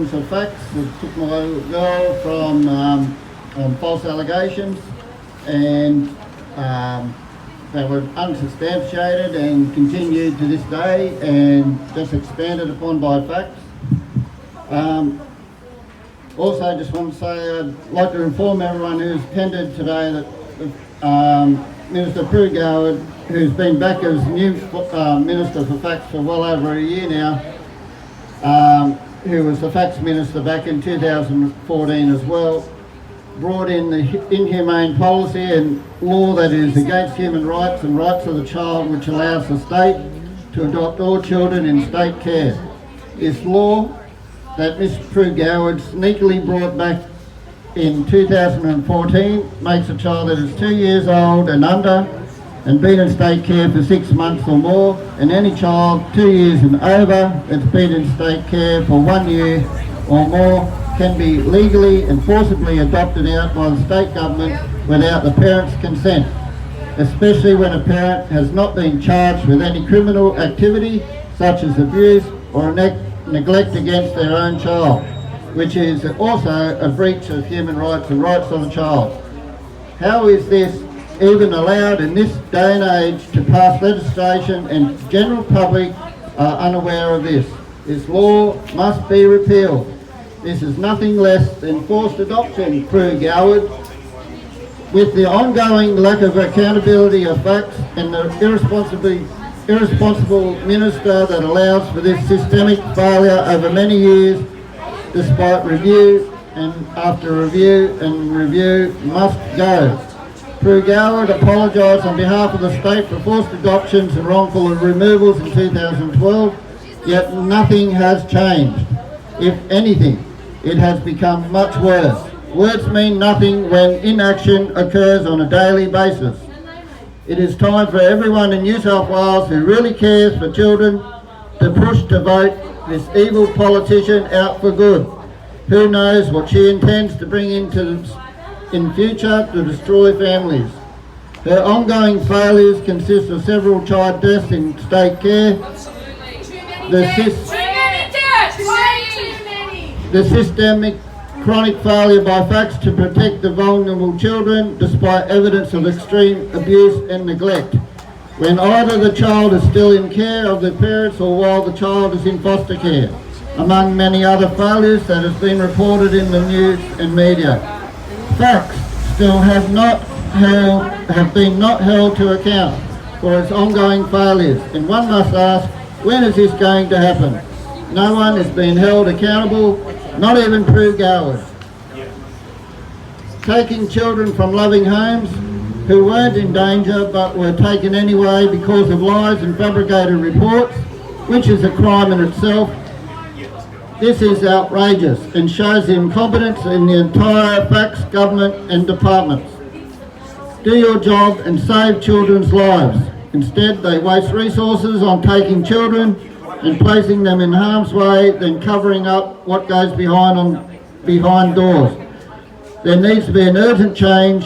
evidence of facts that took my girl from on false allegations, and they were unsubstantiated and continued to this day and just expanded upon by facts. Also, just want to say I'd like to inform everyone who's attended today that Minister Prue Goward, who's been back as new Minister for Facts for well over a year now, who was the Facts Minister back in 2014 as well, brought in the inhumane policy and law that is against human rights and rights of the child, which allows the state to adopt all children in state care. This law that Ms Prue Goward sneakily brought back in 2014 makes a child that is 2 years old and under and been in state care for 6 months or more, and any child 2 years and over that's been in state care for 1 year or more can be legally and forcibly adopted out by the state government without the parent's consent, especially when a parent has not been charged with any criminal activity such as abuse or neglect against their own child, which is also a breach of human rights and rights of the child. How is this even allowed in this day and age to pass legislation and the general public are unaware of this? This law must be repealed. This is nothing less than forced adoption, Prue Goward. With the ongoing lack of accountability of facts and the irresponsible minister that allows for this systemic failure over many years, despite review and after review and review, must go. Prue Goward apologised on behalf of the state for forced adoptions and wrongful removals in 2012, yet nothing has changed. If anything, it has become much worse. Words mean nothing when inaction occurs on a daily basis. It is time for everyone in New South Wales who really cares for children to push to vote this evil politician out for good. Who knows what she intends to bring in future to destroy families. Her ongoing failures consist of several child deaths in state care, the systemic chronic failure by facts to protect the vulnerable children despite evidence of extreme abuse and neglect, when either the child is still in care of the parents or while the child is in foster care, among many other failures that has been reported in the news and media. Facts still have been not held to account for its ongoing failures, and one must ask, when is this going to happen? No one is being held accountable, not even Prue Goward. Taking children from loving homes who weren't in danger but were taken anyway because of lies and fabricated reports, which is a crime in itself. This is outrageous and shows the incompetence in the entire facts government and departments. Do your job and save children's lives. Instead, they waste resources on taking children and placing them in harm's way, then covering up what goes behind doors. There needs to be an urgent change,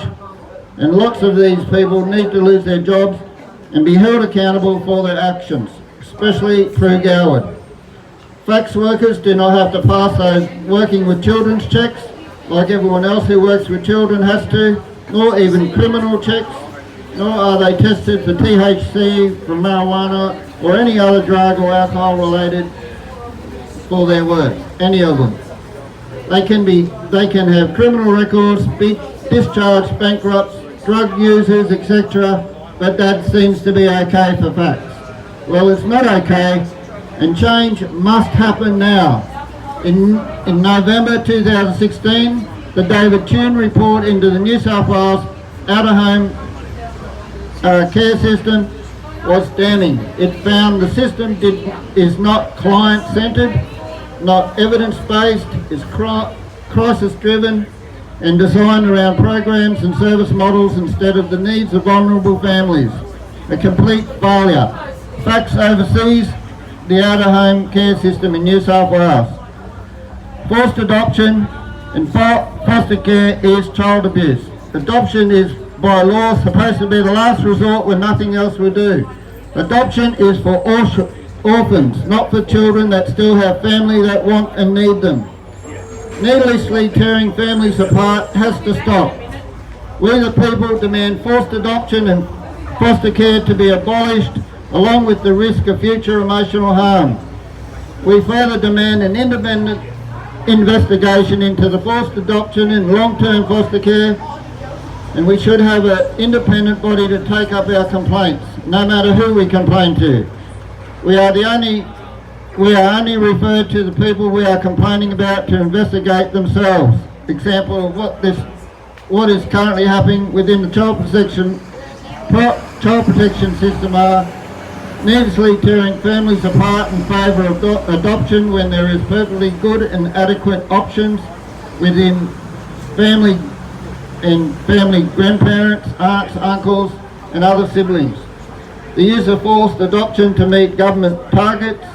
and lots of these people need to lose their jobs and be held accountable for their actions, especially Prue Goward. Facts workers do not have to pass those working with children's checks like everyone else who works with children has to, nor even criminal checks, nor are they tested for THC, for marijuana or any other drug or alcohol related for their work, any of them. They can have criminal records, be discharged bankrupts, drug users, etc., but that seems to be okay for facts. Well, it's not okay, and change must happen now. In November 2016, the David Tune report into the New South Wales out-of-home care system was damning. It found the system is not client-centred, not evidence-based, is crisis-driven and designed around programs and service models instead of the needs of vulnerable families. A complete failure. Facts oversees the out-of-home care system in New South Wales. Forced adoption and foster care is child abuse. Adoption is by law supposed to be the last resort when nothing else will do. Adoption is for orphans, not for children that still have family that want and need them. needlessly tearing families apart has to stop. We the people demand forced adoption and foster care to be abolished, along with the risk of future emotional harm. We further demand an independent investigation into the forced adoption and long-term foster care, and we should have an independent body to take up our complaints, no matter who we complain to. We are only referred to the people we are complaining about to investigate themselves. Example of what is currently happening within the child protection system are needlessly tearing families apart in favour of adoption when there is perfectly good and adequate options within family grandparents, aunts, uncles and other siblings. The use of forced adoption to meet government targets,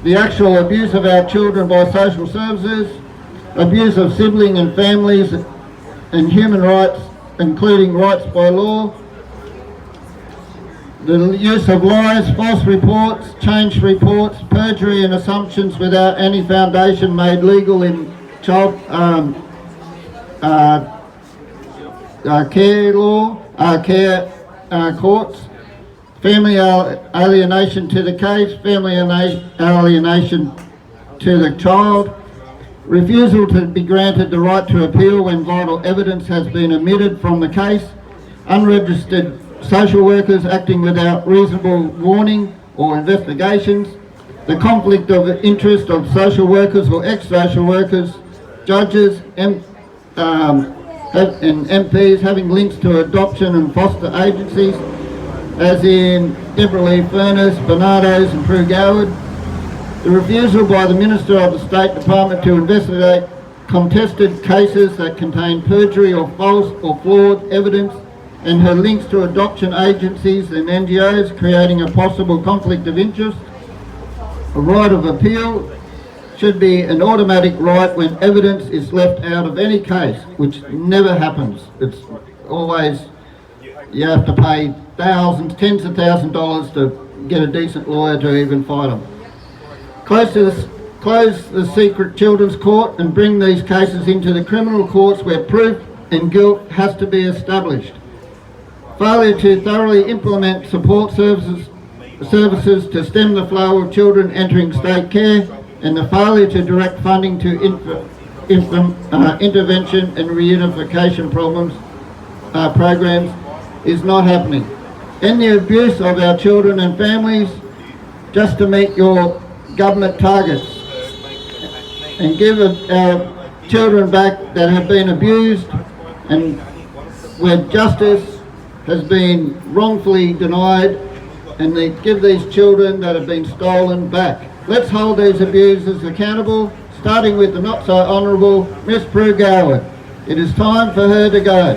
the actual abuse of our children by social services, abuse of sibling and families and human rights, including rights by law, the use of lies, false reports, changed reports, perjury and assumptions without any foundation made legal in child care law, courts, family alienation to the case, family alienation to the child, refusal to be granted the right to appeal when vital evidence has been omitted from the case, unregistered social workers acting without reasonable warning or investigations, the conflict of interest of social workers or ex-social workers, judges and MPs having links to adoption and foster agencies, as in Deborah Lee Furness, Bernardo's and Prue Goward, the refusal by the Minister of the State Department to investigate contested cases that contain perjury or false or flawed evidence, and her links to adoption agencies and NGOs creating a possible conflict of interest. A right of appeal should be an automatic right when evidence is left out of any case, which never happens. It's always, you have to pay thousands, tens of thousands of dollars to get a decent lawyer to even fight them. Close the secret children's court and bring these cases into the criminal courts where proof and guilt has to be established. Failure to thoroughly implement support services to stem the flow of children entering state care, and the failure to direct funding to intervention and reunification programs is not happening. End the abuse of our children and families just to meet your government targets, and give our children back that have been abused and where justice has been wrongfully denied, and they give these children that have been stolen back. Let's hold these abusers accountable, starting with the not so honourable Miss Prue Goward. It is time for her to go.